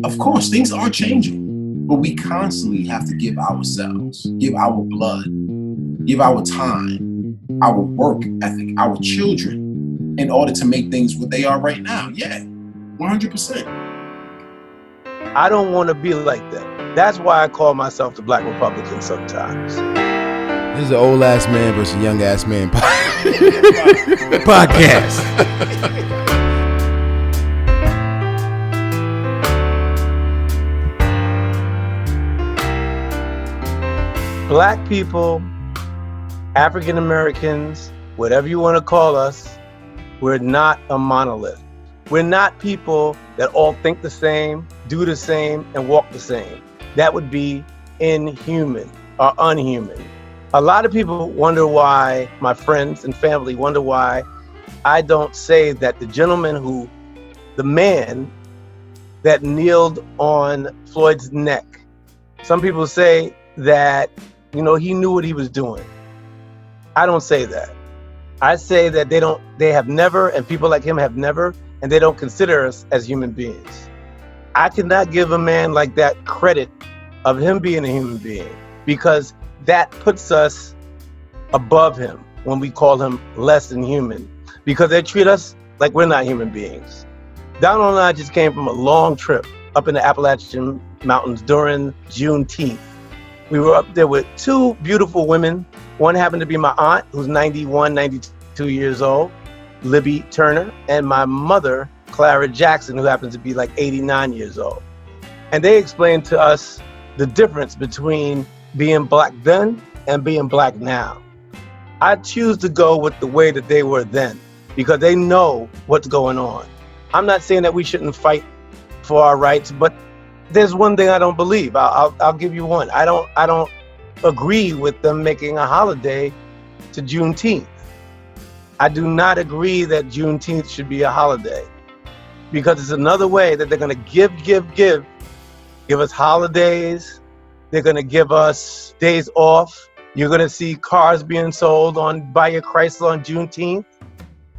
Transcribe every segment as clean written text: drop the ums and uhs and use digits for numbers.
Of course, things are changing, but we constantly have to give ourselves, give our blood, give our time, our work ethic, our children, in order to make things what they are right now. Yeah, 100%. I don't want to be like that. That's why I call myself the Black Republican sometimes. This is an old ass man versus young ass man podcast. Black people, African Americans, whatever you want to call us, we're not a monolith. We're not people that all think the same, do the same, and walk the same. That would be inhuman or unhuman. A lot of people wonder why, my friends and family wonder why I don't say that the man that kneeled on Floyd's neck, some people say that, he knew what he was doing. I don't say that. I say that they have never, and people like him have never, and they don't consider us as human beings. I cannot give a man like that credit of him being a human being, because that puts us above him when we call him less than human, because they treat us like we're not human beings. Donald and I just came from a long trip up in the Appalachian Mountains during Juneteenth. We were up there with two beautiful women. One happened to be my aunt, who's 91, 92 years old, Libby Turner, and my mother, Clara Jackson, who happens to be like 89 years old. And they explained to us the difference between being black then and being black now. I choose to go with the way that they were then, because they know what's going on. I'm not saying that we shouldn't fight for our rights, but there's one thing I don't believe. I'll give you one. I don't agree with them making a holiday to Juneteenth. I do not agree that Juneteenth should be a holiday, because it's another way that they're going to give us holidays. They're going to give us days off. You're going to see cars being sold buy your Chrysler on Juneteenth.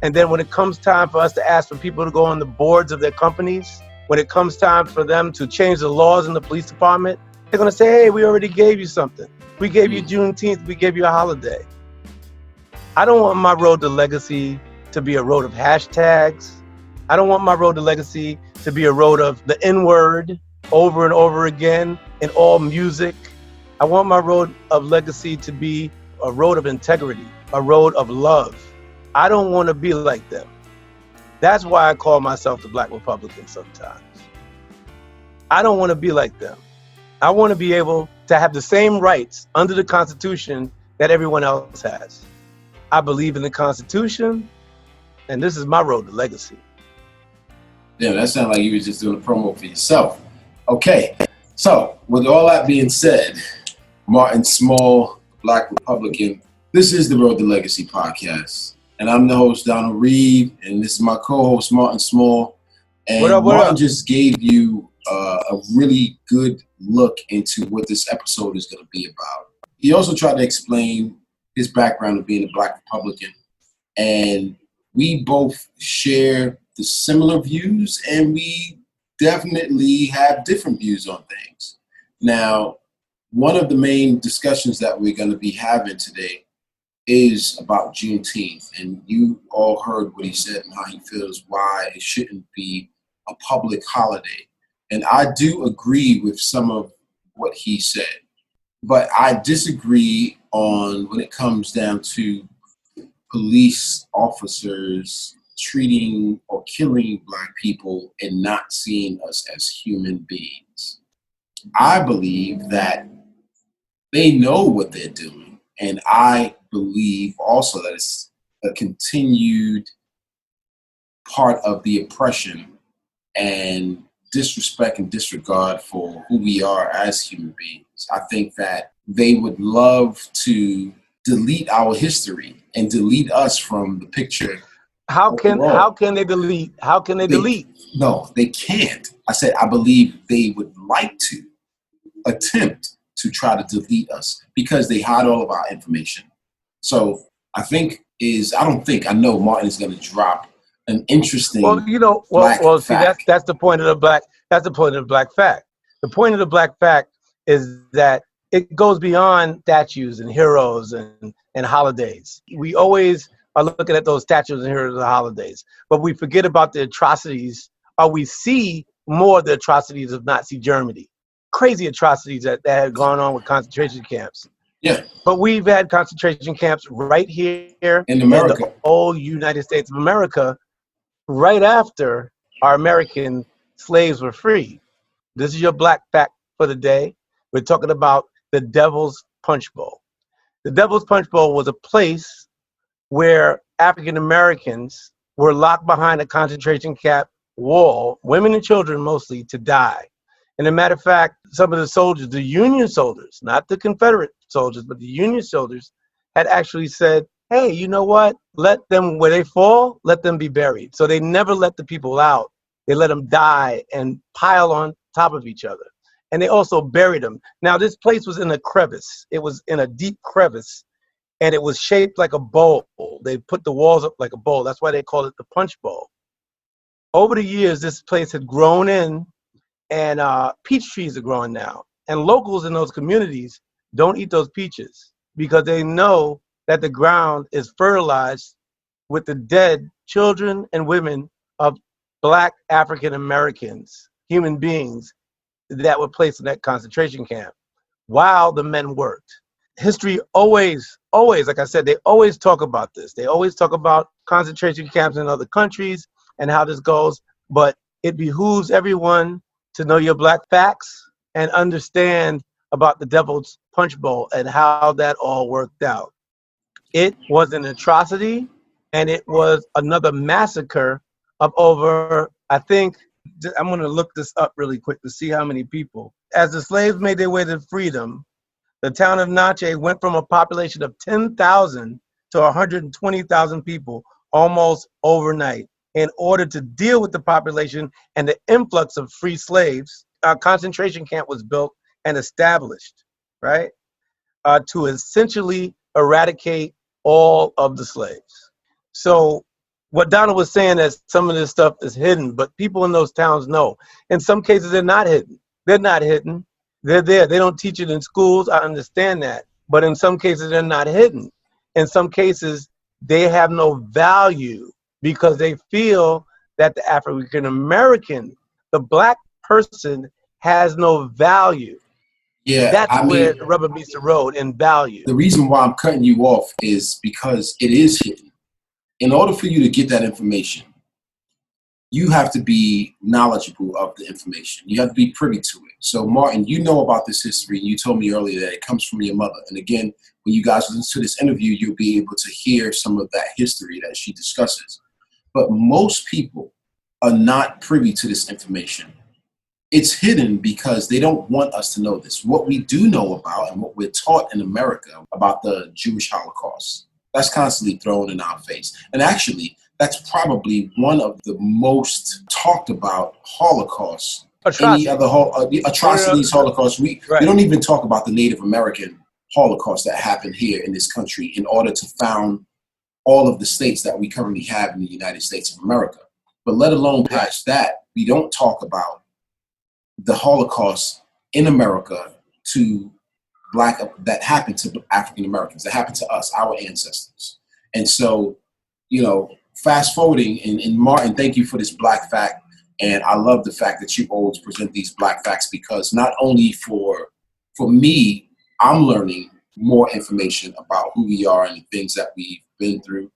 And then when it comes time for us to ask for people to go on the boards of their companies, when it comes time for them to change the laws in the police department, they're going to say, hey, we already gave you something. We gave you Juneteenth. We gave you a holiday. I don't want my road to legacy to be a road of hashtags. I don't want my road to legacy to be a road of the N-word over and over again in all music. I want my road of legacy to be a road of integrity, a road of love. I don't want to be like them. That's why I call myself the Black Republican sometimes. I don't want to be like them. I want to be able to have the same rights under the Constitution that everyone else has. I believe in the Constitution, and this is my road to legacy. Yeah, that sounded like you were just doing a promo for yourself. Okay, so with all that being said, Martin Small, Black Republican, this is the Road to Legacy podcast. And I'm the host, Donald Reed, and this is my co-host, Martin Small. And what up? Martin just gave you a really good look into what this episode is going to be about. He also tried to explain his background of being a Black Republican. And we both share the similar views, and we definitely have different views on things. Now, one of the main discussions that we're going to be having today is about Juneteenth, and you all heard what he said and how he feels why it shouldn't be a public holiday. And I do agree with some of what he said, but I disagree on when it comes down to police officers treating or killing Black people and not seeing us as human beings. I believe that they know what they're doing. And I believe also that it's a continued part of the oppression and disrespect and disregard for who we are as human beings. I think that they would love to delete our history and delete us from the picture. How can they delete? No, they can't. I said I believe they would like to attempt to try to delete us because they hide all of our information. So I know Martin is going to drop an interesting Well, black see, fact. that's the point of the black. That's the point of the black fact. The point of the black fact is that it goes beyond statues and heroes and holidays. We always are looking at those statues and heroes and holidays, but we forget about the atrocities, or we see more of the atrocities of Nazi Germany, crazy atrocities that had gone on with concentration camps. Yeah, But we've had concentration camps right here in in the America. old United States of America, right after our American slaves were freed. This is your black fact for the day. We're talking about the Devil's Punch Bowl. The Devil's Punch Bowl was a place where African Americans were locked behind a concentration camp wall, women and children mostly, to die. And as a matter of fact, some of the soldiers, the Union soldiers, not the Confederate soldiers, but the Union soldiers, had actually said, hey, you know what? Let them, where they fall, let them be buried. So they never let the people out. They let them die and pile on top of each other. And they also buried them. Now, this place was in a crevice. It was in a deep crevice, and it was shaped like a bowl. They put the walls up like a bowl. That's why they called it the Punch Bowl. Over the years, this place had grown in, and peach trees are growing now. And locals in those communities don't eat those peaches because they know that the ground is fertilized with the dead children and women of Black African Americans, human beings that were placed in that concentration camp while the men worked. History always, like I said, they always talk about this. They always talk about concentration camps in other countries and how this goes, but it behooves everyone to know your black facts and understand about the Devil's Punch Bowl and how that all worked out. It was an atrocity, and it was another massacre of over, I think, I'm going to look this up really quick to see how many people. As the slaves made their way to freedom, the town of Natchez went from a population of 10,000 to 120,000 people almost overnight. In order to deal with the population and the influx of free slaves, a concentration camp was built and established, right, to essentially eradicate all of the slaves. So what Donald was saying is some of this stuff is hidden, but people in those towns know. In some cases, they're not hidden. They're not hidden. They're there. They don't teach it in schools. I understand that. But in some cases, they're not hidden. In some cases, they have no value because they feel that the African American, the black person, has no value. Yeah, That's I where mean, the rubber meets the road in value. the reason why I'm cutting you off is because it is hidden. In order for you to get that information, you have to be knowledgeable of the information. You have to be privy to it. So, Martin, you know about this history. You told me earlier that it comes from your mother. And again, when you guys listen to this interview, you'll be able to hear some of that history that she discusses. But most people are not privy to this information. It's hidden because they don't want us to know this. What we do know about and what we're taught in America about the Jewish Holocaust, that's constantly thrown in our face. And actually, that's probably one of the most talked about Holocausts. Any other atrocities, Holocaust. We don't even talk about the Native American Holocaust that happened here in this country in order to found all of the states that we currently have in the United States of America. But let alone past that, we don't talk about the Holocaust in America that happened to African Americans, that happened to us, our ancestors. And so, fast forwarding, and Martin, thank you for this black fact. And I love the fact that you always present these black facts because not only for me, I'm learning more information about who we are and the things that we've been through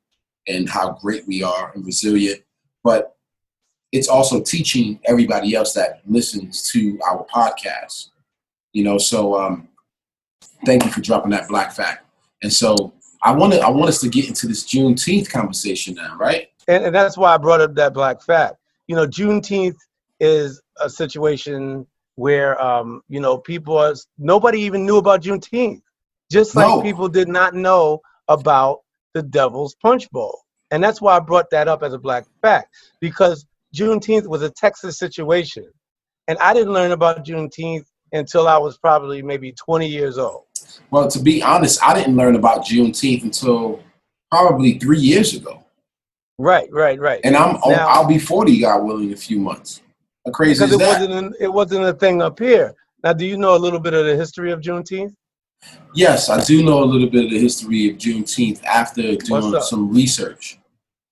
and how great we are and resilient, but it's also teaching everybody else that listens to our podcast. So thank you for dropping that black fact. And so I want us to get into this Juneteenth conversation now, right? And that's why I brought up that black fact. Juneteenth is a situation where, nobody even knew about Juneteenth. Just like people did not know about the Devil's Punch Bowl. And that's why I brought that up as a black fact, because Juneteenth was a Texas situation. And I didn't learn about Juneteenth until I was probably maybe 20 years old. Well, to be honest, I didn't learn about Juneteenth until probably 3 years ago. Right. And Now, I'll be 40, God willing, in a few months. How crazy because is that? it wasn't a thing up here. Now, do you know a little bit of the history of Juneteenth? Yes, I do know a little bit of the history of Juneteenth after What's doing up? some research.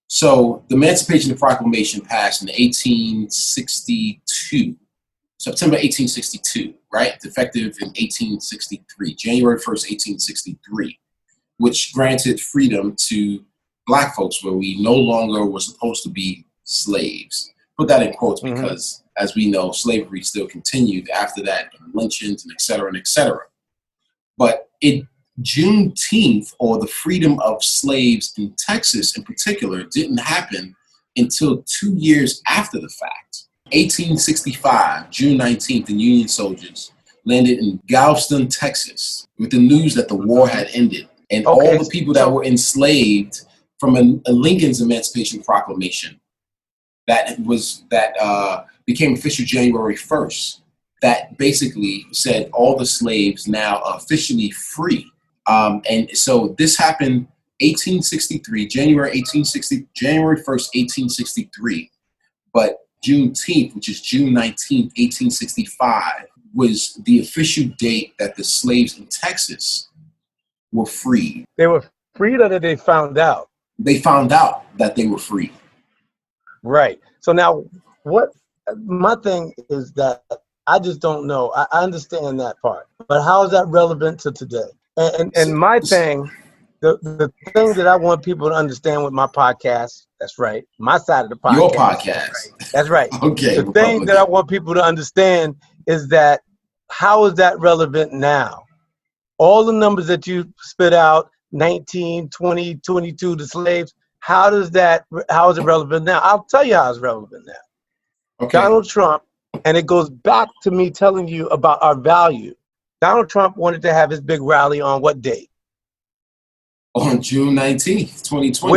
So the Emancipation Proclamation passed in 1862, September 1862, right? Effective in 1863, January 1st, 1863, which granted freedom to Black folks where we no longer were supposed to be slaves. Put that in quotes because, as we know, slavery still continued after that, lynchings and et cetera and et cetera. But Juneteenth, or the freedom of slaves in Texas in particular, didn't happen until 2 years after the fact. 1865, June 19th, the Union soldiers landed in Galveston, Texas, with the news that the war had ended. And all the people that were enslaved from Lincoln's Emancipation Proclamation that became official January 1st, that basically said all the slaves now are officially free. And so this happened 1863, January 1st, 1863. But Juneteenth, which is June 19th, 1865, was the official date that the slaves in Texas were freed. They were freed, or that they found out? They found out that they were free. Right. So now, what my thing is that I just don't know. I understand that part, but how is that relevant to today? And my thing, the thing that I want people to understand with my podcast, that's right, my side of the podcast. Your podcast. That's right. Okay. The thing that I want people to understand is that how is that relevant now? All the numbers that you spit out, 19, 20, 22, the slaves, how is it relevant now? I'll tell you how it's relevant now. Okay. Donald Trump, and it goes back to me telling you about our value. Donald Trump wanted to have his big rally on what date? On June 19th, 2020.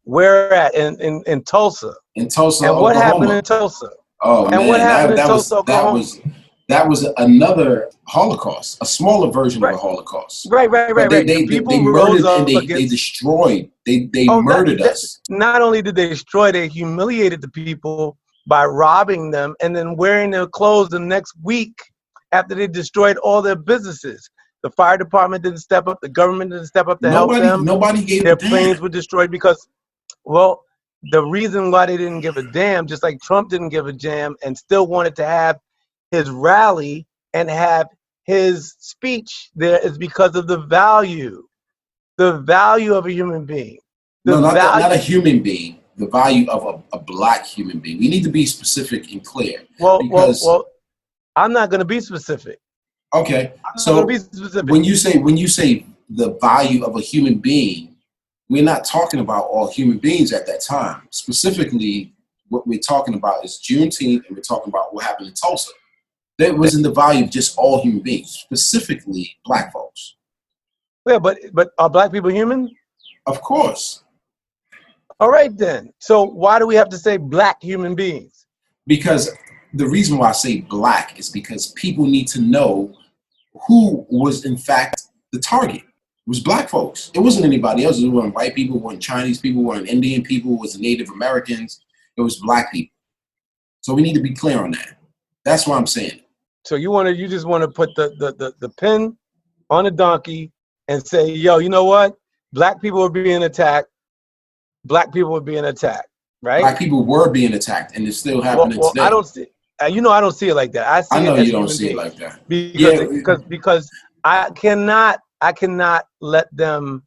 Where at? In Tulsa. In Tulsa, and what Oklahoma. happened in Tulsa? Oh, and man, what happened in Tulsa, Oklahoma? That was another Holocaust, a smaller version of the Holocaust. Right. They murdered and they destroyed. They murdered us. Not only did they destroy, they humiliated the people by robbing them and then wearing their clothes the next week after they destroyed all their businesses. The fire department didn't step up. The government didn't step up to help them. Nobody gave their a damn. planes were destroyed because, well, the reason why they didn't give a damn, just like Trump didn't give a damn and still wanted to have his rally and have his speech there, is because of the value of a human being. Not a human being. The value of a Black human being. We need to be specific and clear. Well, I'm not going to be specific. Okay, so when you say the value of a human being, we're not talking about all human beings at that time. Specifically, what we're talking about is Juneteenth, and we're talking about what happened in Tulsa. That wasn't the value of just all human beings, specifically Black folks. Yeah, but are Black people human? Of course. All right then. So why do we have to say Black human beings? Because the reason why I say Black is because people need to know who was in fact the target. It was Black folks. It wasn't anybody else. It wasn't white people, it wasn't Chinese people, it wasn't Indian people, it was Native Americans. It was Black people. So we need to be clear on that. That's what I'm saying. So you just want to put the pin on a donkey and say, yo, you know what? Black people are being attacked. Black people are being attacked, right? Black people were being attacked, and it's still happening today. I don't see. I don't see it like that. I know you don't see it like that. Because I cannot let them.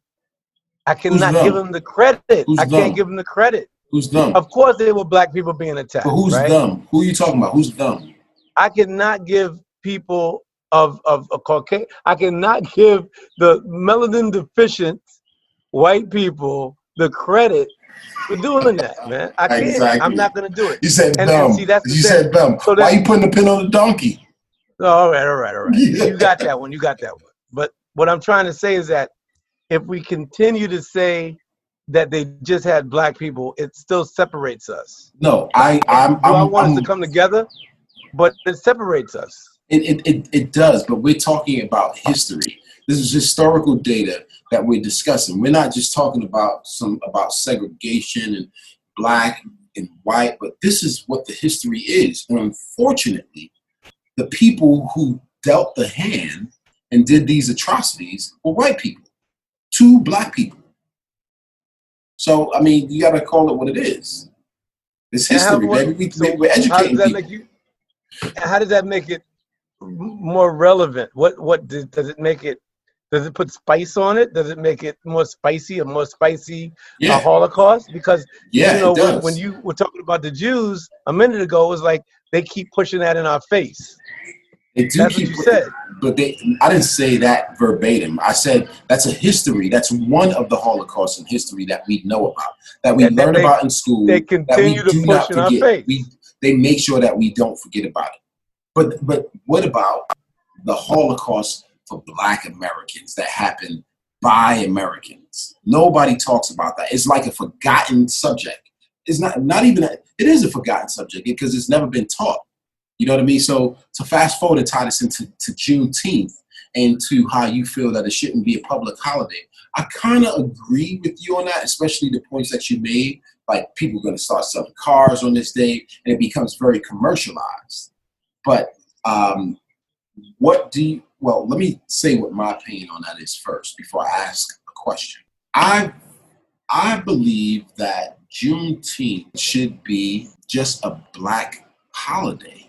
I cannot give them the credit. I can't give them the credit. Who's dumb? Of course, there were Black people being attacked. But who's dumb? Who are you talking about? Who's dumb? I cannot give people of a Caucasian. I cannot give the melanin deficient white people the credit for doing that, man. I can't. Exactly. I'm not going to do it. You said dumb. You said dumb. So why are you putting the pin on the donkey? All right. Yeah. You got that one. But what I'm trying to say is that if we continue to say that they just had Black people, it still separates us. No, I want us to come together, but it separates us. It does, but we're talking about history. This is historical data that we're discussing. We're not just talking about segregation and black and white, but this is what the history is. And unfortunately, the people who dealt the hand and did these atrocities were white people to black people. So, I mean, you got to call it what it is. It's history, baby. We're educating people. How does that make it more relevant? Does it make it? Does it put spice on it? Does it make it more spicy, a Holocaust? Because when you were talking about the Jews a minute ago, it was like they keep pushing that in our face. They do. That's what you said. But I didn't say that verbatim. I said that's a history. That's one of the Holocausts in history that we know about, that we learn about in school. They continue to push in our face. They make sure that we don't forget about it. But what about the Holocaust for Black Americans that happened by Americans? Nobody talks about that. It's like a forgotten subject. It's not even. It is a forgotten subject because it's never been taught. You know what I mean? So to fast forward and tie this into Juneteenth and to how you feel that it shouldn't be a public holiday, I kind of agree with you on that, especially the points that you made. Like people are going to start selling cars on this day, and it becomes very commercialized. But let me say what my opinion on that is first before I ask a question. I believe that Juneteenth should be just a Black holiday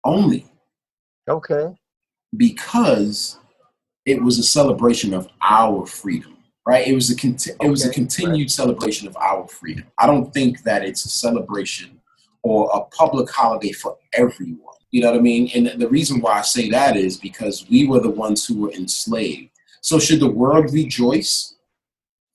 only. Okay. Because it was a celebration of our freedom, right? It was a continued celebration of our freedom. I don't think that it's a celebration or a public holiday for everyone. You know what I mean? And the reason why I say that is because we were the ones who were enslaved. So should the world rejoice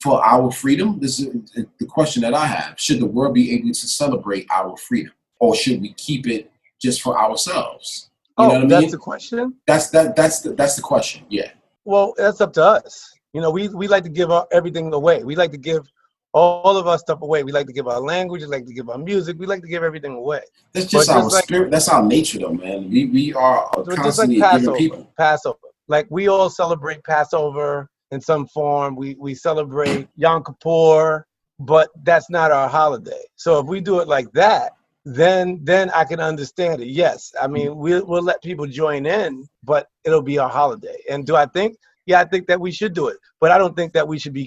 for our freedom? This is the question that I have. Should the world be able to celebrate our freedom, or should we keep it just for ourselves? You know what I mean? That's the question? That's the question, yeah. Well, that's up to us. You know, we like to give everything away. We like to give all of our stuff away. We like to give our language. We like to give our music. We like to give everything away. That's just our spirit. That's our nature, though, man. We are constantly giving people. Passover. Like we all celebrate Passover in some form. We celebrate Yom Kippur, but that's not our holiday. So if we do it like that, then I can understand it. Yes, I mean we'll let people join in, but it'll be our holiday. And do I think? Yeah, I think that we should do it, but I don't think that we should be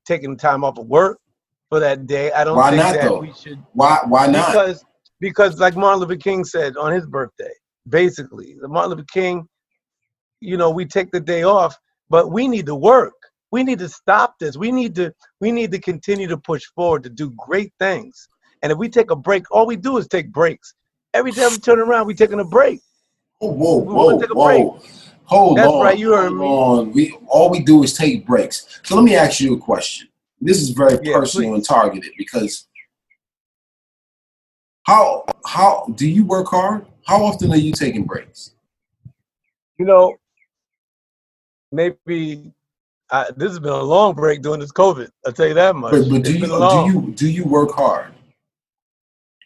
taking time off of work for that day. I don't think that we should. Why not? Because like Martin Luther King said on his birthday, basically, Martin Luther King, you know, we take the day off, but we need to work. We need to stop this. We need to continue to push forward to do great things. And if we take a break, all we do is take breaks. Every time we turn around, we're taking a break. Whoa. Break. Hold That's on. Right, you heard me. All we do is take breaks. So let me ask you a question. This is very personal please. And targeted because how do you work hard? How often are you taking breaks? You know, maybe this has been a long break during this COVID. I'll tell you that much. But do you work hard?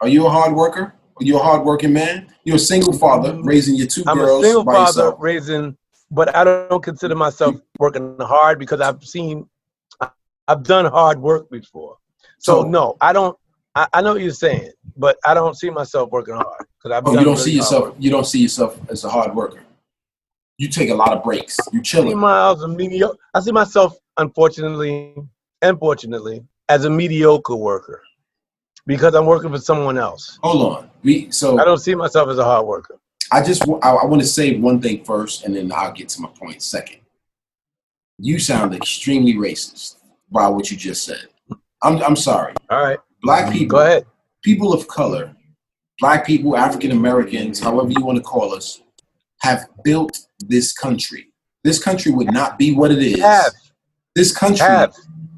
Are you a hard worker? Are you a hard-working man? You're a single father raising your two girls by yourself. I'm a single father raising, but I don't consider myself working hard because I've done hard work before. So no, I don't. I know what you're saying, but I don't see myself working hard because I've done. You don't see yourself as a hard worker. You take a lot of breaks. You chilling. I see myself, unfortunately, as a mediocre worker. Because I'm working for someone else. Hold on. I don't see myself as a hard worker. I want to say one thing first, and then I'll get to my point second. You sound extremely racist by what you just said. I'm sorry. All right. Black people. Go ahead. People of color, Black people, African Americans, however you want to call us, have built this country. This country would not be what it is. This country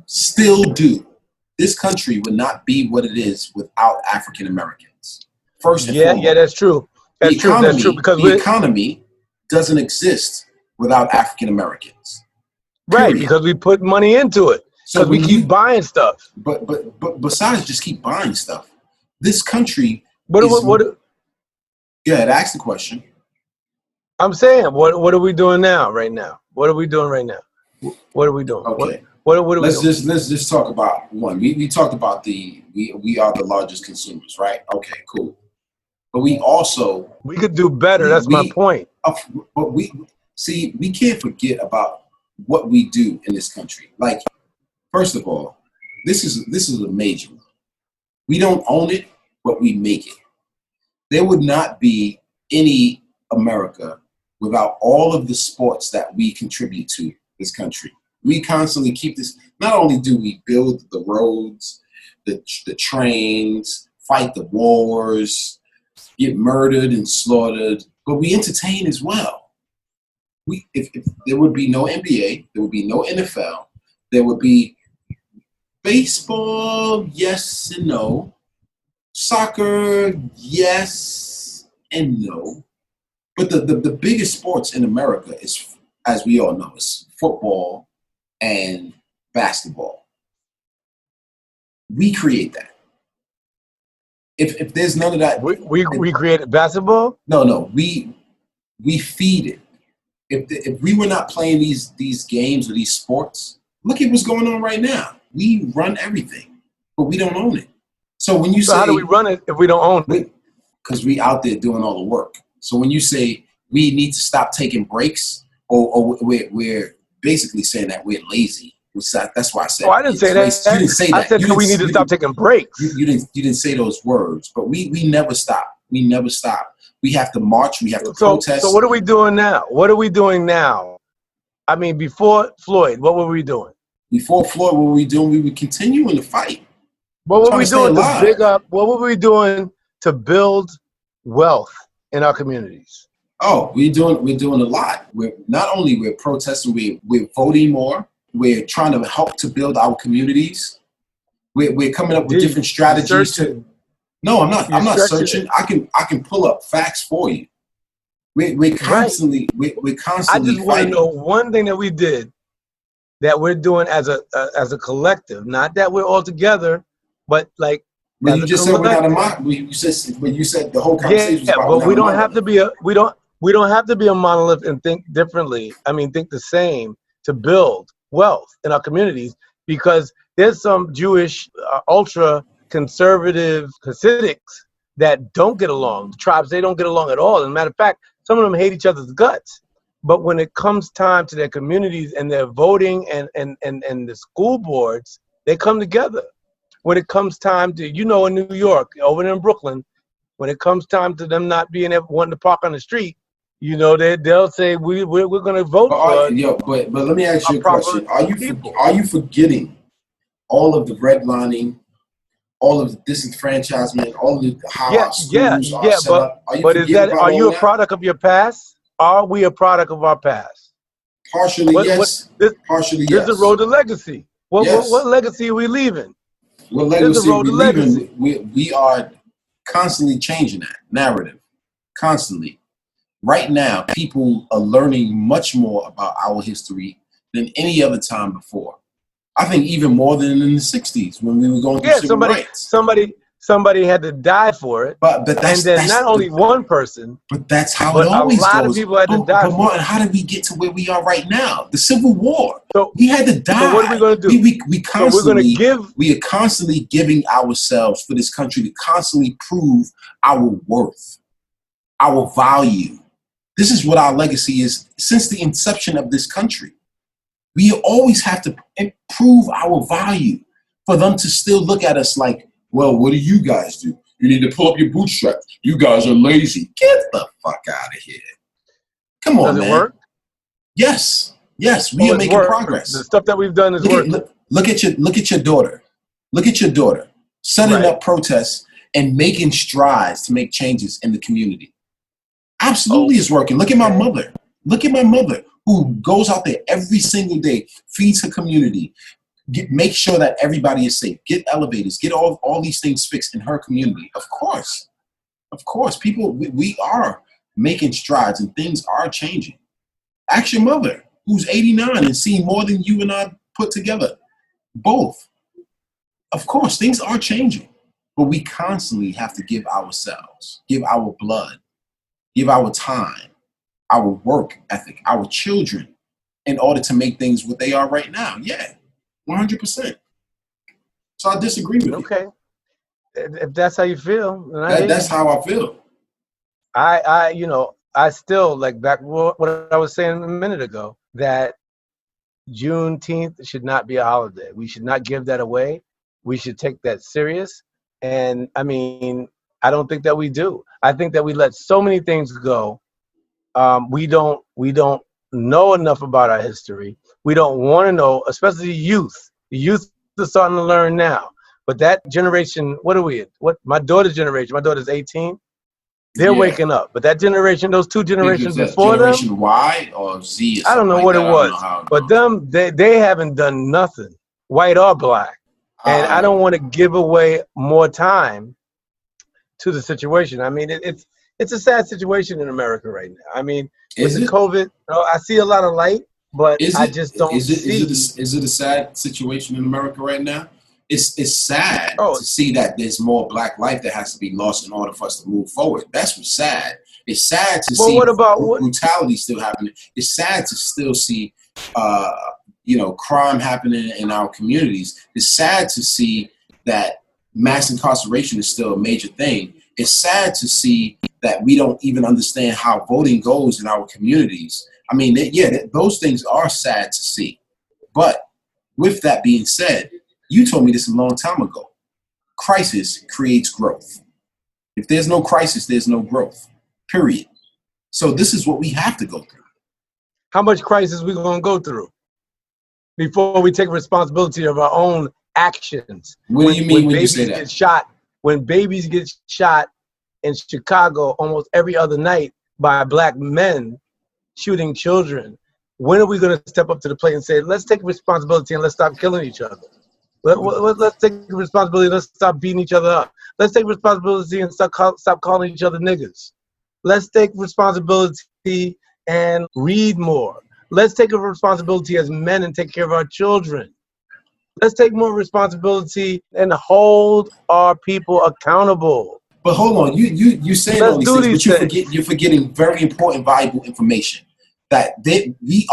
still do. This country would not be what it is without African Americans. First and foremost. Yeah, that's true. That's true. Because the economy doesn't exist without African Americans. Right, because we put money into it. So we keep buying stuff. But besides just keep buying stuff, this country. Yeah, ask the question. I'm saying, what are we doing now? Right now, what are we doing right now? What are we doing? Okay. What are we doing? Let's just talk about one. We talked about we are the largest consumers, right? Okay, cool. But we could do better. That's my point. But we can't forget about what we do in this country. Like, first of all, this is a major one. We don't own it, but we make it. There would not be any America without all of the sports that we contribute to this country. We constantly keep this. Not only do we build the roads, the trains, fight the wars, get murdered and slaughtered, but we entertain as well. If there would be no NBA, there would be no NFL, there would be baseball, yes and no. Soccer, yes and no. But the biggest sports in America is, as we all know, is football and basketball. We create that. If there's none of that, we created basketball. No, we feed it. If we were not playing these games or these sports, look at what's going on right now. We run everything, but we don't own it. So when you say, how do we run it if we don't own it? Because we out there doing all the work. So when you say we need to stop taking breaks, or we're basically saying that we're lazy. That's why I said. Oh, I didn't say that. You didn't say that. I said we need to stop taking breaks. You didn't say those words, but we never stop. We never stop. We have to march. We have to protest. So what are we doing now? What are we doing now? I mean, before Floyd, what were we doing? Before Floyd, what were we doing? We were continuing to fight. What were we doing to big up? What were we doing to build wealth in our communities? Oh, we're doing a lot. We're protesting. We're voting more. We're trying to help to build our communities. We're coming up with different strategies to. No, I'm not. I'm not searching. I can pull up facts for you. We're constantly we're constantly. I just want to know one thing that we did that we're doing as a collective. Not that we're all together, but like. Well, you just said we're not a mob. You said the whole conversation was about. But we don't have to be we don't have to be a monolith and think differently. I mean, think the same to build wealth in our communities, because there's some Jewish ultra conservative Hasidics that don't get along. The tribes, they don't get along at all. As a matter of fact, some of them hate each other's guts. But when it comes time to their communities and their voting and the school boards, they come together. When it comes time to, in New York, over there in Brooklyn, when it comes time to them not being able wanting to park on the street, they'll say we're going to vote for. But let me ask you a question: Are you forgetting all of the redlining, all of the disenfranchisement, all of how our schools are set up? Are you a product of your past? Are we a product of our past? Partially, yes. Partially, yes. There's a road to legacy. What legacy are we leaving? What legacy are we leaving? We are constantly changing that narrative. Constantly. Right now, people are learning much more about our history than any other time before. I think even more than in the 60s when we were going through civil rights. Somebody had to die for it. But that's not only one person. But that's how it always goes. A lot of people had to die. But Martin, how did we get to where we are right now? The Civil War. We had to die. So what are we going to do? We are constantly giving ourselves for this country to constantly prove our worth, our value. This is what our legacy is since the inception of this country. We always have to improve our value for them to still look at us like, well, what do you guys do? You need to pull up your bootstraps. You guys are lazy. Get the fuck out of here. Come on, man. Does it work? Yes. We are making progress. The stuff that we've done is working. Look at your daughter. Look at your daughter setting up protests and making strides to make changes in the community. Absolutely is working. Look at my mother. Look at my mother who goes out there every single day, feeds her community, make sure that everybody is safe, get elevators, get all these things fixed in her community. Of course, people, we are making strides and things are changing. Ask your mother, who's 89 and seen more than you and I put together. Both. Of course, things are changing, but we constantly have to give ourselves, give our blood, give our time, our work ethic, our children, in order to make things what they are right now. Yeah, 100%. So I disagree with you. Okay. If that's how you feel, then That's how I feel. I still, like, back what I was saying a minute ago, that Juneteenth should not be a holiday. We should not give that away. We should take that serious. And I mean, I don't think that we do. I think that we let so many things go. We don't know enough about our history. We don't want to know, especially the youth. The youth are starting to learn now. But that generation, what are we? What my daughter's generation? My daughter's 18. They're waking up. But that generation, those two generations before Generation them, Y or Z or I don't know like what that. it was. But them, they haven't done nothing, white or black. And I don't want to give away more time to the situation. I mean, it's a sad situation in America right now. I mean, with the COVID, I see a lot of light, but I just don't see. Is it a sad situation in America right now? It's sad to see that there's more black life that has to be lost in order for us to move forward. That's what's sad. It's sad to see brutality still happening. It's sad to still see, crime happening in our communities. It's sad to see that mass incarceration is still a major thing. It's sad to see that we don't even understand how voting goes in our communities. I mean, those things are sad to see. But with that being said, you told me this a long time ago. Crisis creates growth. If there's no crisis, there's no growth, period. So this is what we have to go through. How much crisis we going to go through before we take responsibility of our own actions? What do you mean when you say that? When babies get shot in Chicago almost every other night by black men shooting children, when are we going to step up to the plate and say, let's take responsibility and let's stop killing each other? Let's take responsibility. Let's stop beating each other up. Let's take responsibility and stop calling each other niggas. Let's take responsibility and read more. Let's take a responsibility as men and take care of our children. Let's take more responsibility and hold our people accountable. But hold on, you saying all these things, but you're forgetting very important, valuable information that we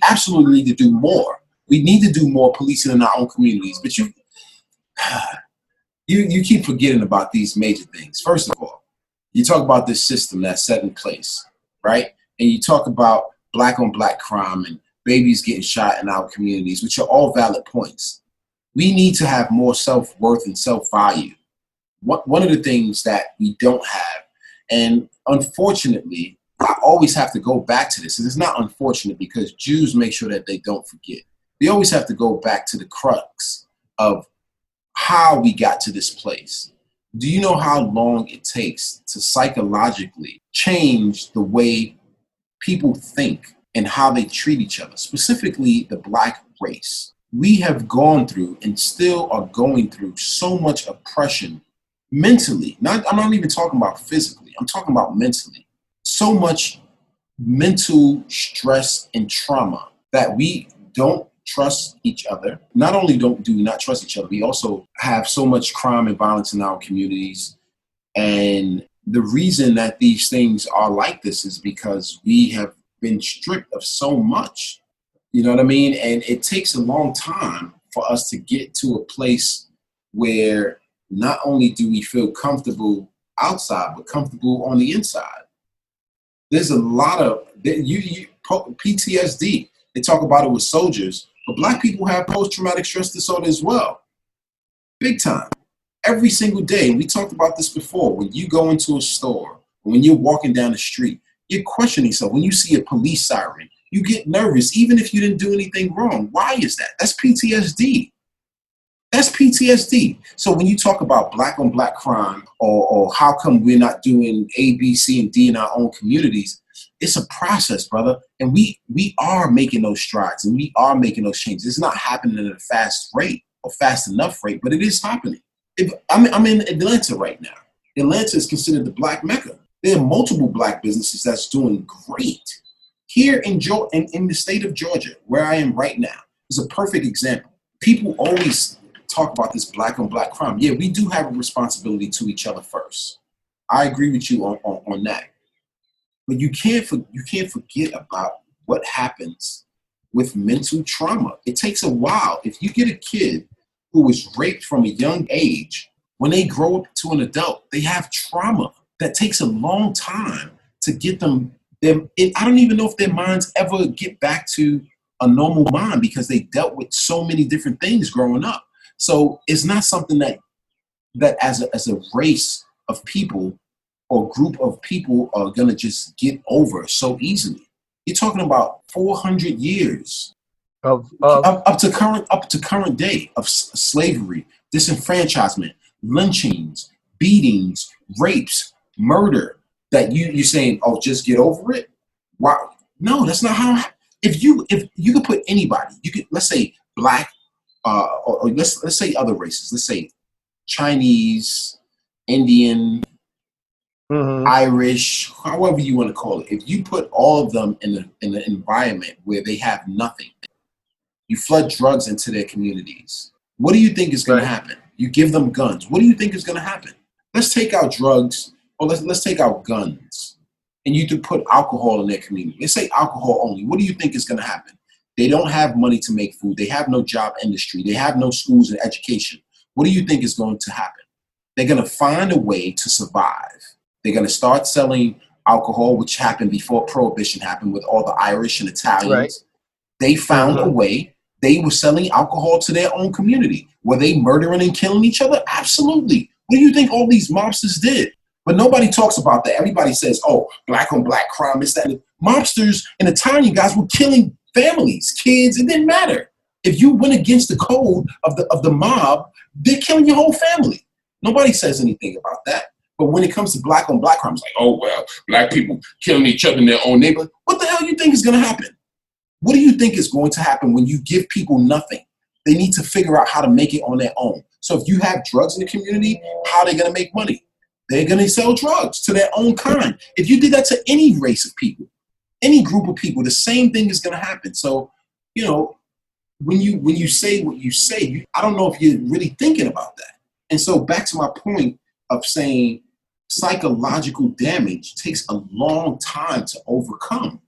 absolutely need to do more. We need to do more policing in our own communities. But you keep forgetting about these major things. First of all, you talk about this system that's set in place, right? And you talk about black on black crime and babies getting shot in our communities, which are all valid points. We need to have more self-worth and self-value. One of the things that we don't have, and unfortunately, I always have to go back to this, and it's not unfortunate because Jews make sure that they don't forget. We always have to go back to the crux of how we got to this place. Do you know how long it takes to psychologically change the way people think and how they treat each other, specifically the black race? We have gone through and still are going through so much oppression mentally. I'm not even talking about physically. I'm talking about mentally. So much mental stress and trauma that we don't trust each other. Not only do we not trust each other, we also have so much crime and violence in our communities. And the reason that these things are like this is because we have been stripped of so much. You know what I mean? And it takes a long time for us to get to a place where not only do we feel comfortable outside, but comfortable on the inside. There's a lot of PTSD. They talk about it with soldiers, but black people have post-traumatic stress disorder as well. Big time. Every single day. And we talked about this before. When you go into a store, when you're walking down the street, you're questioning yourself. When you see a police siren, you get nervous, even if you didn't do anything wrong. Why is that? That's PTSD. That's PTSD. So when you talk about black on black crime or how come we're not doing A, B, C, and D in our own communities, it's a process, brother. And we are making those strides and we are making those changes. It's not happening at a fast rate or fast enough rate, but it is happening. I'm in Atlanta right now. Atlanta is considered the black Mecca. There are multiple black businesses that's doing great. Here in the state of Georgia, where I am right now, is a perfect example. People always talk about this black on black crime. Yeah, we do have a responsibility to each other first. I agree with you on that. But you can't forget about what happens with mental trauma. It takes a while. If you get a kid who was raped from a young age, when they grow up to an adult, they have trauma that takes a long time to get them. I don't even know if their minds ever get back to a normal mind because they dealt with so many different things growing up. So it's not something that as a race of people or group of people are gonna just get over so easily. You're talking about 400 years up to current day of slavery, disenfranchisement, lynchings, beatings, rapes, murder. That you're saying, oh, just get over it? Wow, no, that's not how. If you could put anybody, you could, let's say black, or let's say other races, let's say Chinese, Indian, Irish, however you want to call it. If you put all of them in an environment where they have nothing, you flood drugs into their communities. What do you think is going to happen? You give them guns. What do you think is going to happen? Let's take out drugs, or let's take out guns, and you could put alcohol in their community. Let's say alcohol only. What do you think is going to happen? They don't have money to make food. They have no job industry. They have no schools and education. What do you think is going to happen? They're going to find a way to survive. They're going to start selling alcohol, which happened before Prohibition happened with all the Irish and Italians. Right. They found a way. They were selling alcohol to their own community. Were they murdering and killing each other? Absolutely. What do you think all these mobsters did? But nobody talks about that. Everybody says, oh, black on black crime, it's that. Mobsters and Italian guys were killing families, kids. It didn't matter. If you went against the code of the mob, they're killing your whole family. Nobody says anything about that. But when it comes to black on black crime, it's like, oh, well, black people killing each other in their own neighborhood. What the hell do you think is going to happen? What do you think is going to happen when you give people nothing? They need to figure out how to make it on their own. So if you have drugs in the community, how are they going to make money? They're going to sell drugs to their own kind. If you did that to any race of people, any group of people, the same thing is going to happen. So, you know, when you say what you say, I don't know if you're really thinking about that. And so back to my point of saying psychological damage takes a long time to overcome.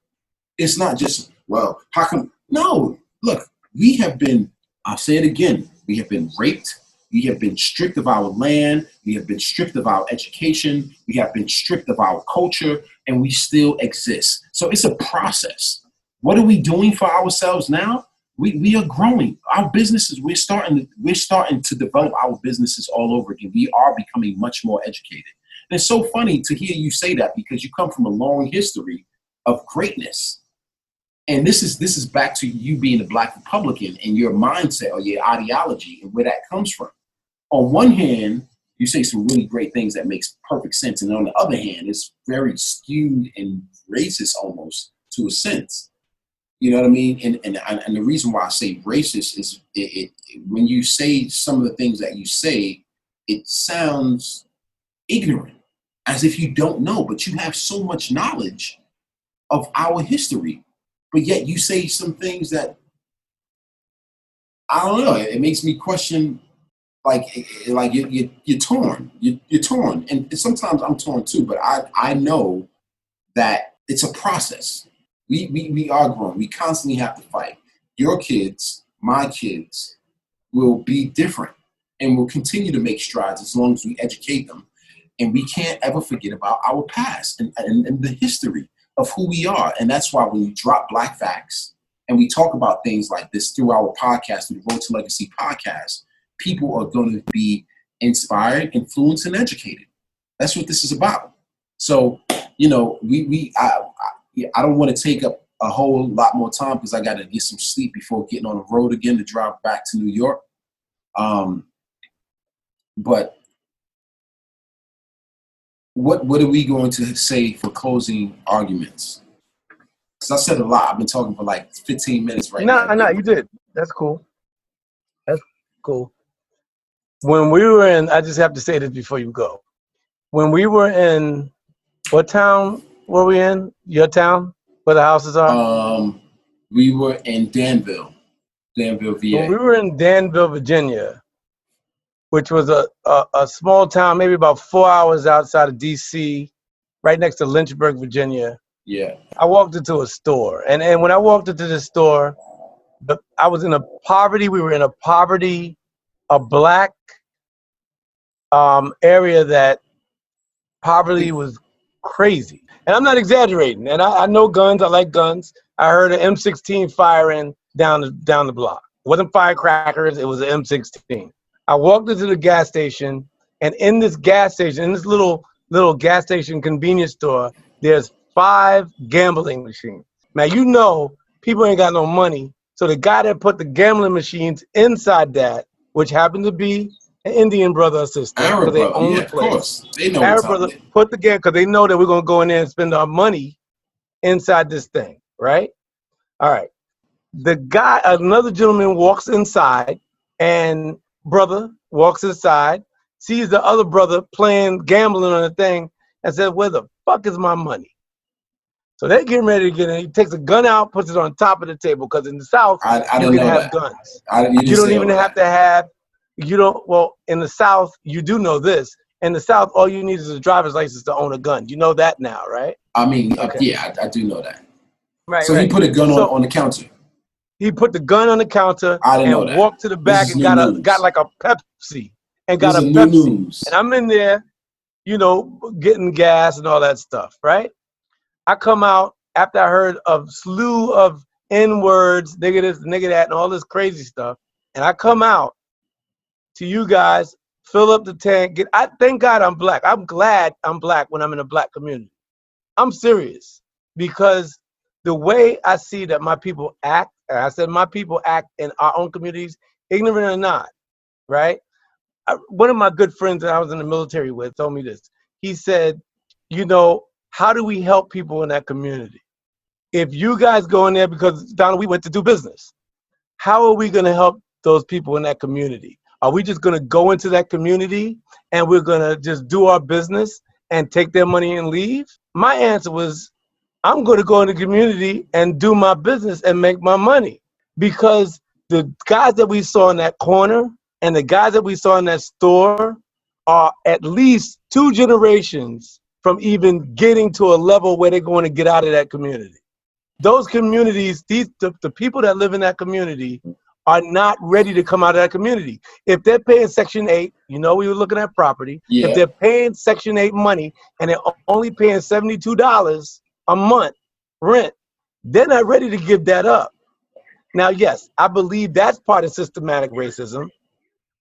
It's not just, well, how come? No, look, we have been, I'll say it again, we have been raped. We have been stripped of our land. We have been stripped of our education. We have been stripped of our culture, and we still exist. So it's a process. What are we doing for ourselves now? We are growing. Our businesses, we're starting to develop our businesses all over again. We are becoming much more educated. And it's so funny to hear you say that because you come from a long history of greatness. And this is back to you being a Black Republican and your mindset or your ideology and where that comes from. On one hand, you say some really great things that makes perfect sense. And on the other hand, it's very skewed and racist almost to a sense. You know what I mean? And the reason why I say racist is when you say some of the things that you say, it sounds ignorant, as if you don't know, but you have so much knowledge of our history. But yet you say some things that, I don't know, it makes me question, like you're torn. You're torn. And sometimes I'm torn too, but I know that it's a process. We are growing. We constantly have to fight. Your kids, my kids, will be different and will continue to make strides as long as we educate them. And we can't ever forget about our past and the history of who we are. And that's why when we drop Black Facts and we talk about things like this through our podcast, through the Road to Legacy podcast, people are going to be inspired, influenced, and educated. That's what this is about. So, you know, I don't want to take up a whole lot more time because I got to get some sleep before getting on the road again to drive back to New York. But what are we going to say for closing arguments? Because I said a lot. I've been talking for like 15 minutes right now. No, you did. That's cool. That's cool. When we were in, I just have to say this before you go. When we were in, what town were we in? Your town, where the houses are? We were in Danville, VA. When we were in Danville, Virginia, which was a small town, maybe about 4 hours outside of D.C., right next to Lynchburg, Virginia. Yeah. I walked into a store, and when I walked into the store, I was in a poverty. We were in a poverty, a black area that poverty was crazy. And I'm not exaggerating. And I know guns. I like guns. I heard an M16 firing down the block. It wasn't firecrackers. It was an M16. I walked into the gas station, and in this gas station, in this little gas station convenience store, there's 5 gambling machines. Now, you know, people ain't got no money. So the guy that put the gambling machines inside that, which happened to be an Indian brother or sister, Arab because they brother, own yeah, the of place. course. They know Arab what's brother happening. put the game, because they know that we're going to go in there and spend our money inside this thing, right? All right. The guy, another gentleman walks inside, and brother walks inside, sees the other brother playing, gambling on the thing, and says, where the fuck is my money? So they're getting ready to get in. He takes a gun out, puts it on top of the table, because in the South, I you didn't can know have that. guns. You don't even have to have, well, in the South, you do know this. In the South, all you need is a driver's license to own a gun. You know that now, right? I mean, Okay. yeah, I do know that. Right, so right. He put a gun on the counter. He put the gun on the counter and walked to the back and got like a Pepsi and got a Pepsi. And I'm in there, you know, getting gas and all that stuff, right? I come out after I heard a slew of N-words, nigga this, nigga that, and all this crazy stuff. And I come out to you guys, fill up the tank. Thank God I'm black. I'm glad I'm black when I'm in a black community. I'm serious, because the way I see that my people act, and I said my people act in our own communities, ignorant or not, right? One of my good friends that I was in the military with told me this. He said, you know, how do we help people in that community? If you guys go in there, because Donald, we went to do business, how are we going to help those people in that community? Are we just going to go into that community and we're going to just do our business and take their money and leave? My answer was, I'm going to go in the community and do my business and make my money, because the guys that we saw in that corner and the guys that we saw in that store are at least 2 generations from even getting to a level where they're going to get out of that community. Those communities, the people that live in that community are not ready to come out of that community. If they're paying Section 8, you know, we were looking at property. Yeah. If they're paying Section 8 money and they're only paying $72 a month rent, they're not ready to give that up. Now, yes, I believe that's part of systematic racism.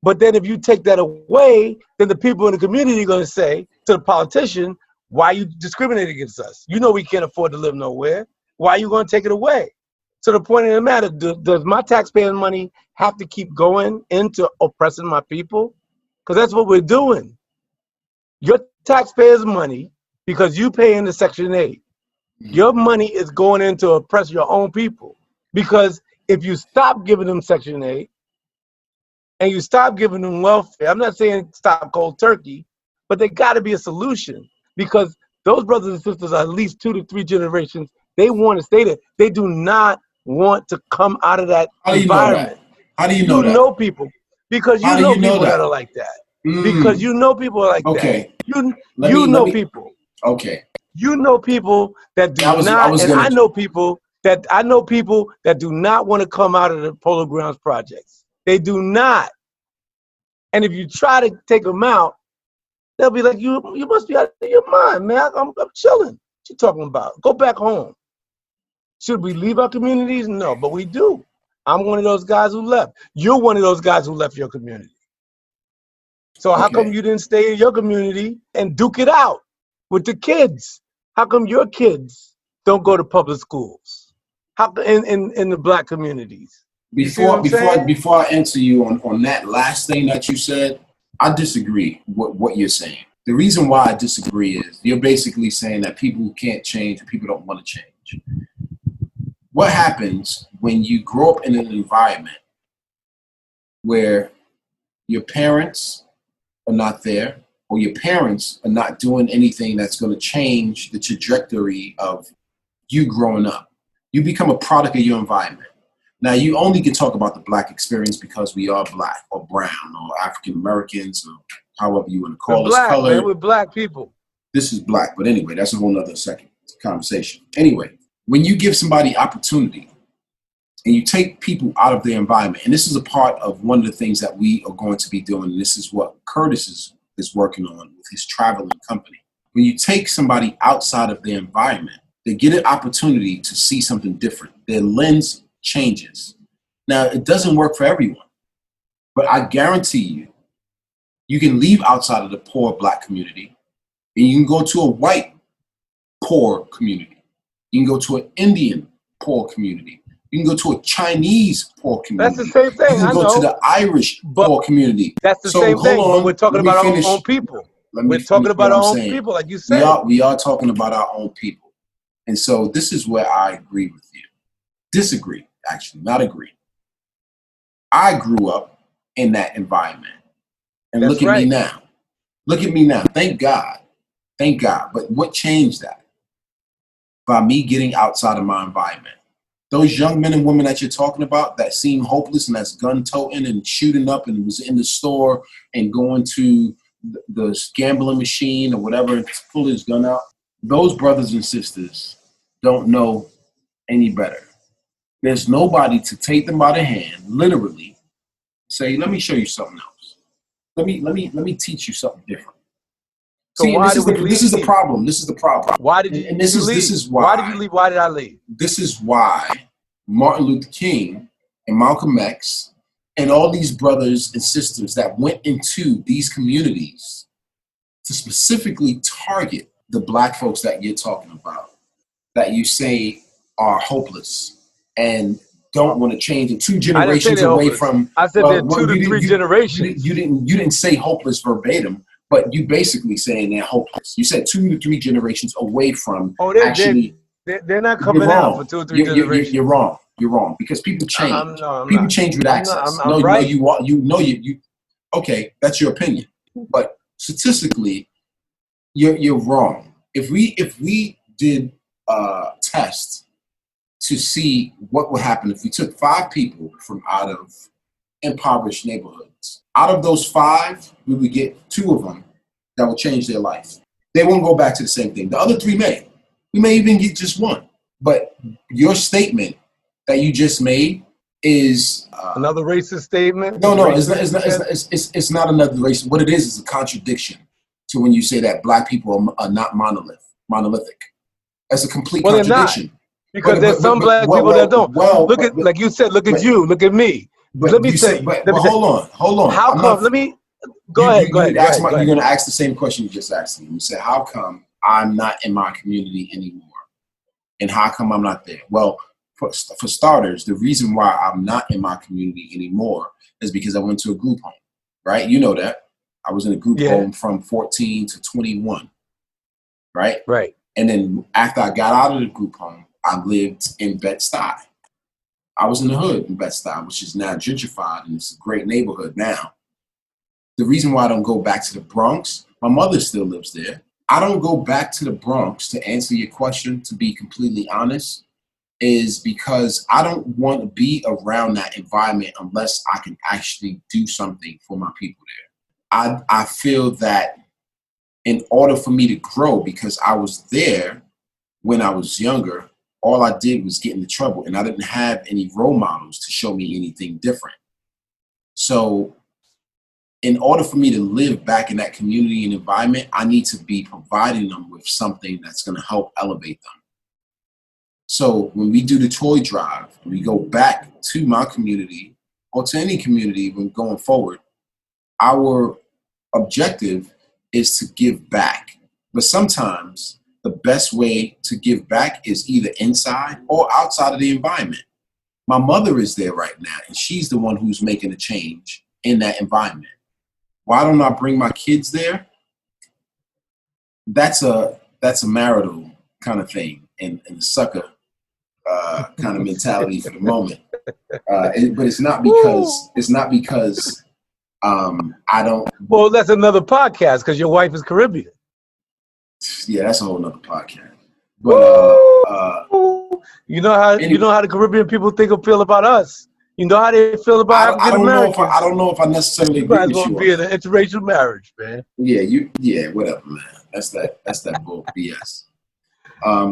But then if you take that away, then the people in the community are going to say to the politician, why are you discriminating against us? You know we can't afford to live nowhere. Why are you going to take it away? So the point of the matter, does my taxpayers' money have to keep going into oppressing my people? Because that's what we're doing. Your taxpayers' money, because you pay into Section 8, your money is going in to oppress your own people. Because if you stop giving them Section 8 and you stop giving them welfare, I'm not saying stop cold turkey, but there got to be a solution, because those brothers and sisters are at least 2 to 3 generations. They want to stay there. They do not want to come out of that environment. How do you know that? You know people, because you know people that are like that. Because you know people are like that. You know people. Okay. You know people that do not, and I know people that do not want to come out of the Polo Grounds projects. They do not. And if you try to take them out, they'll be like, you must be out of your mind, man. I'm chilling. What you talking about? Go back home. Should we leave our communities? No, but we do. I'm one of those guys who left. You're one of those guys who left your community. So how come you didn't stay in your community and duke it out with the kids? How come your kids don't go to public schools? How in the black communities? Before I answer you on that last thing that you said, I disagree with what you're saying. The reason why I disagree is you're basically saying that people can't change and people don't want to change. What happens when you grow up in an environment where your parents are not there, or your parents are not doing anything that's going to change the trajectory of you growing up? You become a product of your environment. Now, you only can talk about the black experience because we are black or brown or African Americans or however you want to call us. Black, man, we're black people. This is black, but anyway, that's a whole nother second conversation. Anyway, when you give somebody opportunity and you take people out of their environment, and this is a part of one of the things that we are going to be doing, and this is what Curtis is working on with his traveling company. When you take somebody outside of their environment, they get an opportunity to see something different. Their lens changes. Now, it doesn't work for everyone, but I guarantee you, you can leave outside of the poor Black community and you can go to a white poor community. You can go to an Indian poor community. You can go to a Chinese poor community. That's the same thing. You can go to the Irish poor community. That's the same thing, but we're talking about our own people. We're talking about our own people, like you said. We are talking about our own people. And so this is where I agree with you. Disagree, actually, not agree. I grew up in that environment. And look at me now. Look at me now. Thank God. Thank God. But what changed that? By me getting outside of my environment. Those young men and women that you're talking about that seem hopeless and that's gun-toting and shooting up and was in the store and going to the gambling machine or whatever and pull his gun out, those brothers and sisters don't know any better. There's nobody to take them by the hand, literally, say, let me show you something else. Let me teach you something different. So see, this is the problem. This is the problem. Why did you leave? This is why. Why did you leave? Why did I leave? This is why Martin Luther King and Malcolm X and all these brothers and sisters that went into these communities to specifically target the Black folks that you're talking about, that you say are hopeless and don't want to change in 2 generations away from. I said they're 2 to 3 generations. You didn't say hopeless verbatim, but you basically saying they're hopeless. You said 2 to 3 generations away from they're not coming out for 2 or 3 generations. You're wrong. You're wrong because people change. People change with access. Right. Okay, that's your opinion, but statistically, you're wrong. If we did a test to see what would happen if we took 5 people from out of impoverished neighborhoods, out of those 5, we would get 2 of them that will change their life. They won't go back to the same thing. The other 3 may. We may even get just 1. But your statement that you just made is another racist statement. No, it's not another racist. What it is a contradiction to when you say that Black people are not monolithic. That's a complete contradiction. Because there's some Black people that don't. Look at, like you said, look at you, look at me. Let me say. Hold on. How come? Let me go ahead. You're going to ask the same question you just asked me. You said, how come I'm not in my community anymore? And how come I'm not there? Well, for starters, the reason why I'm not in my community anymore is because I went to a group home, right? You know that. I was in a group home from 14 to 21, right? Right. And then after I got out of the group home, I lived in Bed-Stuy. I was in the hood in Bed-Stuy, which is now gentrified, and it's a great neighborhood now. The reason why I don't go back to the Bronx, my mother still lives there. I don't go back to the Bronx, to answer your question, to be completely honest, is because I don't want to be around that environment unless I can actually do something for my people there. I feel that in order for me to grow, because I was there when I was younger, all I did was get into trouble and I didn't have any role models to show me anything different. So in order for me to live back in that community and environment, I need to be providing them with something that's going to help elevate them. So when we do the toy drive, we go back to my community or to any community when going forward, our objective is to give back. But sometimes the best way to give back is either inside or outside of the environment. My mother is there right now, and she's the one who's making a change in that environment. Why don't I bring my kids there? That's a marital kind of thing and a sucker kind of mentality for the moment. But it's not because I don't. Well, that's another podcast because your wife is Caribbean. Yeah, that's a whole nother podcast. But you know how the Caribbean people think or feel about us. You know how they feel about African Americans. I don't know if I necessarily agree with you. Going to be in an interracial marriage, man. Yeah, whatever, man. That's that bull BS.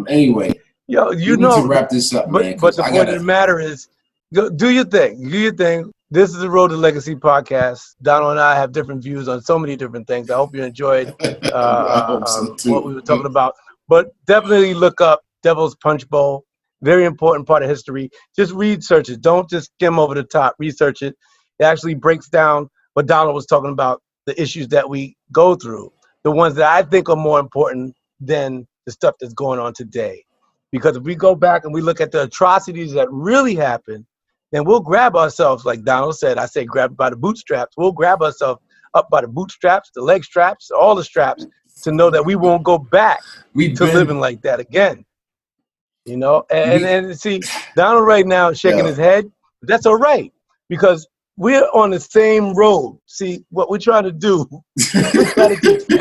Anyway, Yo, we need to wrap this up, man. But the point of the matter is, do your thing. Do your thing. This is the Road to Legacy podcast. Donald and I have different views on so many different things. I hope you enjoyed I hope so too. what we were talking about. But definitely look up Devil's Punch Bowl. Very important part of history. Just research it. Don't just skim over the top. Research it. It actually breaks down what Donald was talking about, the issues that we go through, the ones that I think are more important than the stuff that's going on today. Because if we go back and we look at the atrocities that really happened, then we'll grab ourselves, like Donald said, I say grab by the bootstraps. We'll grab ourselves up by the bootstraps, the leg straps, all the straps, to know that we won't go back living like that again. You know, and see, Donald right now is shaking his head. That's all right, because we're on the same road. See, what we're trying to do, we're trying to teach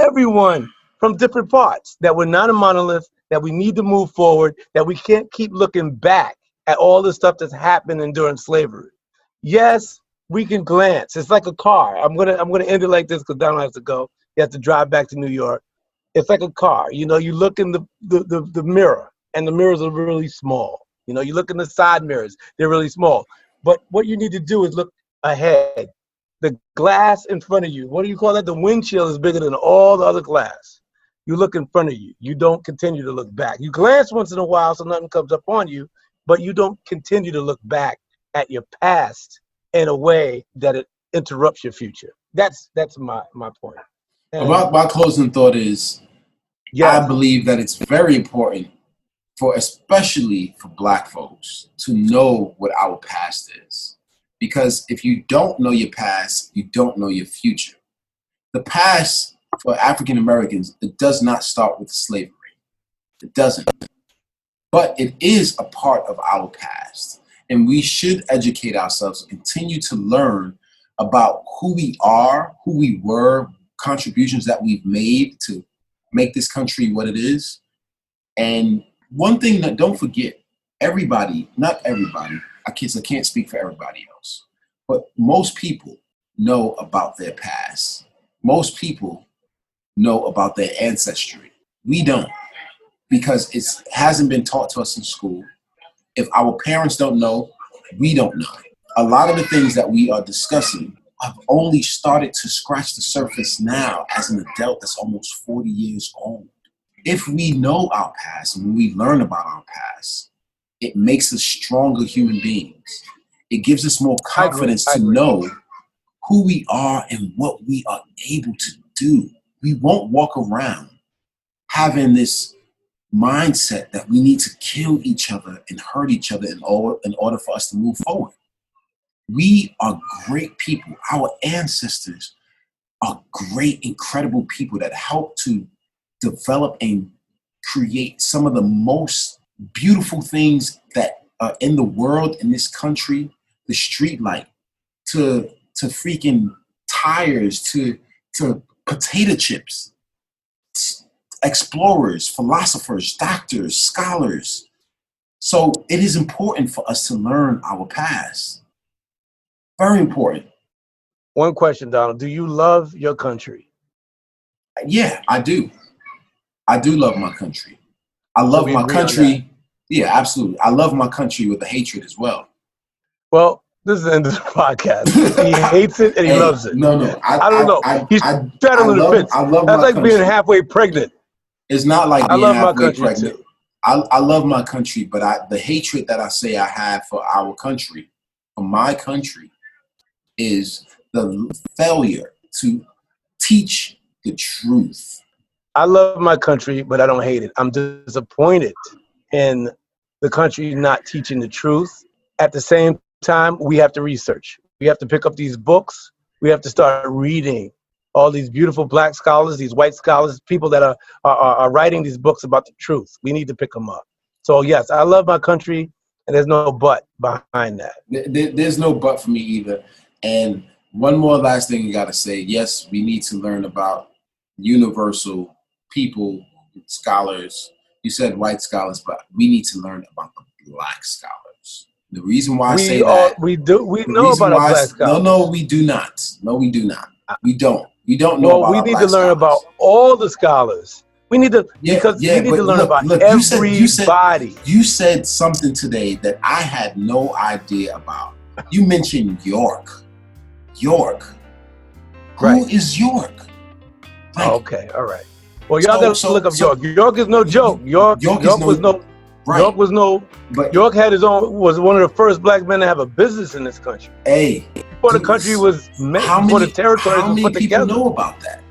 everyone from different parts that we're not a monolith, that we need to move forward, that we can't keep looking back at all the stuff that's happened during slavery. Yes, we can glance. It's like a car. I'm gonna end it like this because Donald has to go. He has to drive back to New York. It's like a car. You know, you look in the mirror, and the mirrors are really small. You know, you look in the side mirrors, they're really small. But what you need to do is look ahead. The glass in front of you, what do you call that? The windshield is bigger than all the other glass. You look in front of you. You don't continue to look back. You glance once in a while so nothing comes up on you, but you don't continue to look back at your past in a way that it interrupts your future. That's my point. And my closing thought is, I believe that it's very important especially for Black folks to know what our past is. Because if you don't know your past, you don't know your future. The past for African Americans, it does not start with slavery. It doesn't. But it is a part of our past. And we should educate ourselves and continue to learn about who we are, who we were, contributions that we've made to make this country what it is. And one thing that don't forget, everybody, not everybody, I can't speak for everybody else, but most people know about their past. Most people know about their ancestry. We don't, because it hasn't been taught to us in school. If our parents don't know, we don't know. A lot of the things that we are discussing have only started to scratch the surface now as an adult that's almost 40 years old. If we know our past and when we learn about our past, it makes us stronger human beings. It gives us more confidence to know who we are and what we are able to do. We won't walk around having this mindset that we need to kill each other and hurt each other in order for us to move forward. We are great people. Our ancestors are great, incredible people that helped to develop and create some of the most beautiful things that are in the world, in this country. The street light, to freaking tires, to potato chips, explorers, philosophers, doctors, scholars. So it is important for us to learn our past. Very important. One question, Donald. Do you love your country? Yeah, I do. I do love my country. I love my country. Yeah, absolutely. I love my country with a hatred as well. Well, this is the end of the podcast. He hates it and he loves it. No. I don't know. He's straddling the fence. That's like being halfway pregnant. It's not like being halfway pregnant. Too. I love my country, but the hatred that I say I have for our country, for my country, is the failure to teach the truth. I love my country, but I don't hate it. I'm disappointed in the country not teaching the truth. At the same time, we have to research. We have to pick up these books. We have to start reading all these beautiful Black scholars, these white scholars, people that are writing these books about the truth. We need to pick them up. So yes, I love my country, and there's no but behind that. There's no but for me either. And one more last thing you got to say. Yes, we need to learn about universal people, scholars. You said white scholars, but we need to learn about the Black scholars. The reason why I say that, we know about our Black scholars. No, we do not. No, we do not. We don't. We don't know Well, about we our need black to learn scholars. about all the scholars. We need to because we need to learn about everybody. You said something today that I had no idea about. You mentioned York. Who is York? Like, okay, all right. Well, y'all got to look up York. York is no joke. York was one of the first black men to have a business in this country. Hey, before the country was made, before the territories was put together. How many people know about that?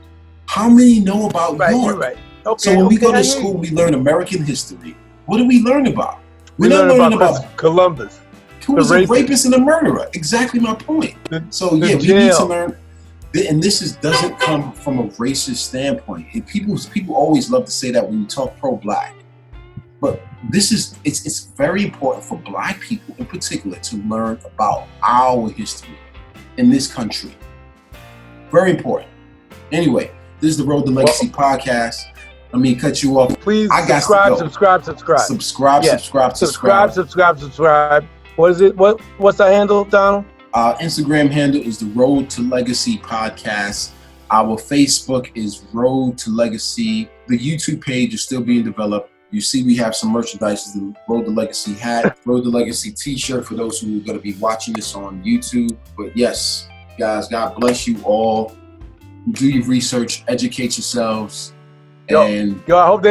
How many know about York? You're right. Okay, so when we go to school, we learn American history. What do we learn about? We learn about Columbus. Who was a rapist and a murderer. Exactly my point. We need to learn. And this doesn't come from a racist standpoint. And people always love to say that when you talk pro-black. But it's very important for black people in particular to learn about our history in this country. Very important. Anyway, this is the Road to Legacy podcast. Let me cut you off. Please subscribe. What is it? What's our handle, Donald? Our Instagram handle is the Road to Legacy podcast. Our Facebook is Road to Legacy. The YouTube page is still being developed. You see we have some merchandise, the Road to Legacy hat, Road to Legacy t-shirt for those who are going to be watching this on YouTube. But yes, guys, God bless you all. Do your research, educate yourselves. Yo, I hope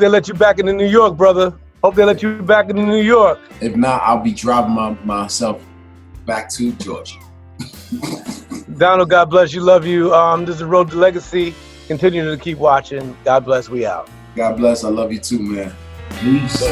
they let you back into New York, brother. Hope they let you back into New York. If not, I'll be driving myself back to Georgia. Donald, God bless you. Love you. This is Road to Legacy. Continue to keep watching. God bless. We out. God bless. I love you too, man. Peace.